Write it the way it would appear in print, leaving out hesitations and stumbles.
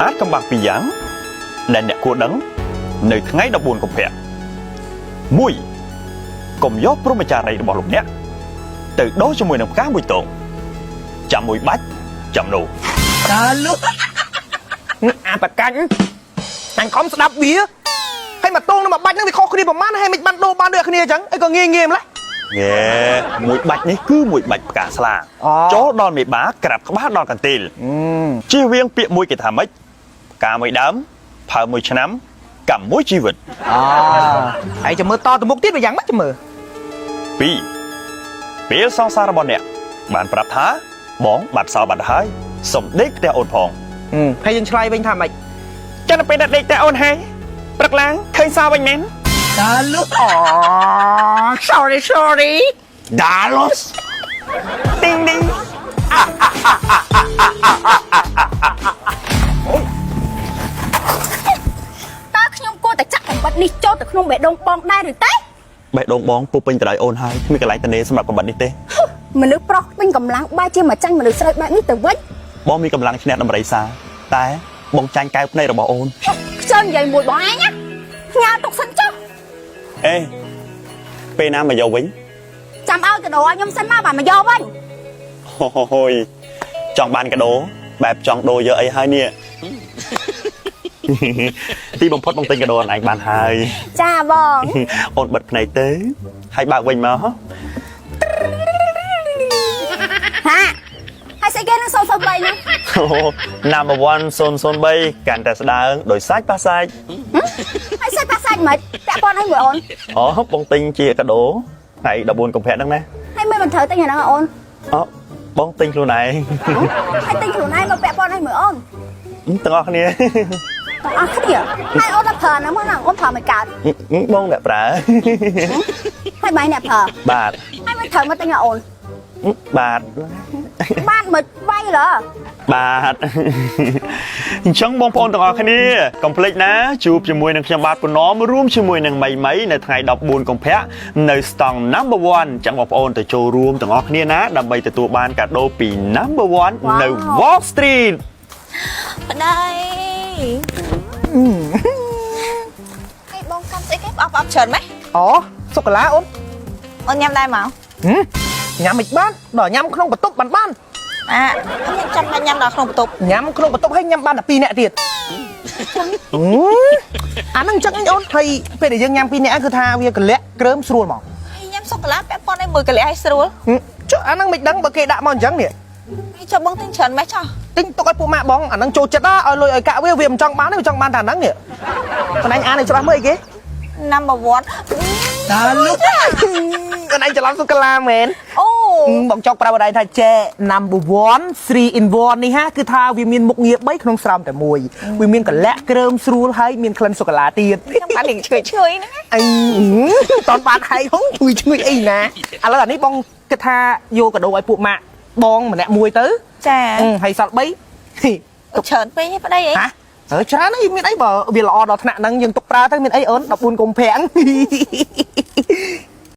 អាចកំបាំងពីរយ៉ាងដែលអ្នកគួរដឹងនៅថ្ងៃ14កុម្ភៈ 1. កុំយកព្រហ្មចារីរបស់លោកអ្នកទៅដូរជាមួយនឹងផ្កាមួយតោងចាំមួយបាច់ចាំនោះ តើលោកអាបកាញ់អញខំស្ដាប់វាហើយមកតោងនឹងមកបាច់នឹងវាខុសគ្នាប្រហែលហើយមិនបានដូរបានដូចគ្នាអញ្ចឹងអីក៏ងាយម្ល៉េះ មួយបាច់នេះគឺមួយបាច់ផ្កាស្លាចូលដល់មេបាក្រាបក្បាលដល់កន្ទេលជៀសវាងពាក្យមួយគេថាម៉េចផ្កាមួយដើមផើមួយឆ្នាំកម្មមួយជីវិតហើយចាំមើលតទៅមុខទៀតវាយ៉ាងម៉េចចាំមើល 2. ពេលសង្សាររបស់អ្នកបានប្រាប់ថាបងបាត់សល់បាត់ហើយសុំដេកផ្ទះអូនផងហើយយើងឆ្លើយវិញថាម៉េច ចឹងទៅពេលដេកផ្ទះអូនហើយព្រឹកឡើងឃើញសល់វិញមែន តើលោកsorry Dalos ទីងទីង តើខ្ញុំគួរតែចាក់បំបត្តិនេះចូលទៅក្នុងបេះដូងបងដែរឬទេ បេះដូងបងពុះពេញតដៃអូនហើយគ្មានកន្លែងតនេសម្រាប់បំបត្តិនេះទេ មនុស្សប្រុសពេញកម្លាំងបែរជាមកចាញ់មនុស្សស្រីបែបនេះទៅវិញ បងមានកម្លាំងឈ្នះដំរីសាតែបងចាញ់កែវភ្នែករបស់អូន ខ្ជិលនិយាយមួយបងឯងណាញ៉ាទុកសិនចុះ អេពេលណាមកយកវិញ ចាំឲ្យកដោឲ្យខ្ញុំសិនមកបានមកយកវិញ ហូយចង់បានកដោបែបចង់ដូរយកអីហើយនេះ ទីបំផុតបងទិញកដោអនឯងបានហើយ ចាបង អូនបិទភ្នែកទៅហើយបើកវិញមក ហាហើយស្អីគេនឹង003ហ្នឹង Number 1003កាន់តែស្ដើងដោយសាច់ប៉ាសាច់ ហើយសាច់ប៉ាសាច់មិនពាក់ព័ន្ធឲ្យមួយអូន អូបងទិញជាកដោថ្ងៃ14កុម្ភៈហ្នឹងណា ហើយមិនត្រូវទិញអាហ្នឹងអូន អូបងទិញខ្លួនឯង ហើយទិញខ្លួនឯងមកពាក់ព័ន្ធឲ្យមួយអូន ទាំងអស់គ្នា ទាំងអស់គ្នាហើយអូនដល់ប្រើហ្នឹងមកណាអូនប្រើមិនកើត បងអ្នកប្រើ ហើយបាយអ្នកប្រើ បាទ ហើយមិនត្រូវមកទិញឲ្យអូន បាទ បានមិនវាយឡើ បាទអញ្ចឹងបងប្អូនទាំងអស់គ្នាកុំភ្លេចណាជួបជាមួយនឹងខ្ញុំបាទពនំរួមជាមួយនឹងមីមីនៅថ្ងៃ14កុម្ភៈនៅស្តង់ Number 1អញ្ចឹងបងប្អូនទៅចូលរួមទាំងអស់គ្នាណាដើម្បីទទួលបានកាដូពី Number 1នៅ Wall Street ប្តីហើយបងកាន់ស្អីគេអបច្រើនម៉េច អូសូកូឡាអូន អូនញ៉ាំដែរមក ញ៉ាំមិនបានដល់ញ៉ាំក្នុងបន្ទប់បាន ខ្ញុំចាំតែញ៉ាំដល់ក្នុងបន្ទប់ ញ៉ាំក្នុងបន្ទប់ហើយញ៉ាំបានតែ2នាក់ទៀតអាហ្នឹងចឹងអូនហើយពេលដែលយើងញ៉ាំ2នាក់គឺថាវាកលាក់គ្រើមស្រួលមក ហើយញ៉ាំសូកូឡាពាក់ព័ន្ធឲ្យមួយកលិះឲ្យស្រួល ចុះអាហ្នឹងមិនដឹងបើគេដាក់មកអញ្ចឹងនេះ ហើយចុះបងទិញច្រើនម៉េចចុះ ទិញទុកឲ្យពួកម៉ាក់បងអាហ្នឹងចូលចិត្តឲ្យលុយឲ្យកាក់វាមិនចង់បានទេវាចង់បានតែអាហ្នឹងនេះកណែងអានឲ្យច្បាស់មើលអីគេ Number 1 តើលោកកណែងច្រឡំសូកូឡាមែន អូ បងចង់ប្រាប់បដៃថាចេ Number 1 3 in 1នេះហាគឺថាវាមានមុខងារ3ក្នុងស្រោមតែមួយវាមានកលាក់គ្រើមស្រួលហើយមានក្លិនសូកូឡាទៀត ខ្ញុំបានលេងឈ្ងុយហ្នឹង អញតនបានហើយហងឈ្ងុយអីណាឥឡូវអានេះបងគិតថាយកកាដូឲ្យពួកម៉ាក់បងម្នាក់មួយទៅ ចា ហើយសល់3 ទុកច្រើនពេកហីប្តីអី ច្រើនអីមានអីបើវាល្អដល់ថ្នាក់ហ្នឹងយើងទុកប្រើទៅមានអីអូន14កុម្ភៈ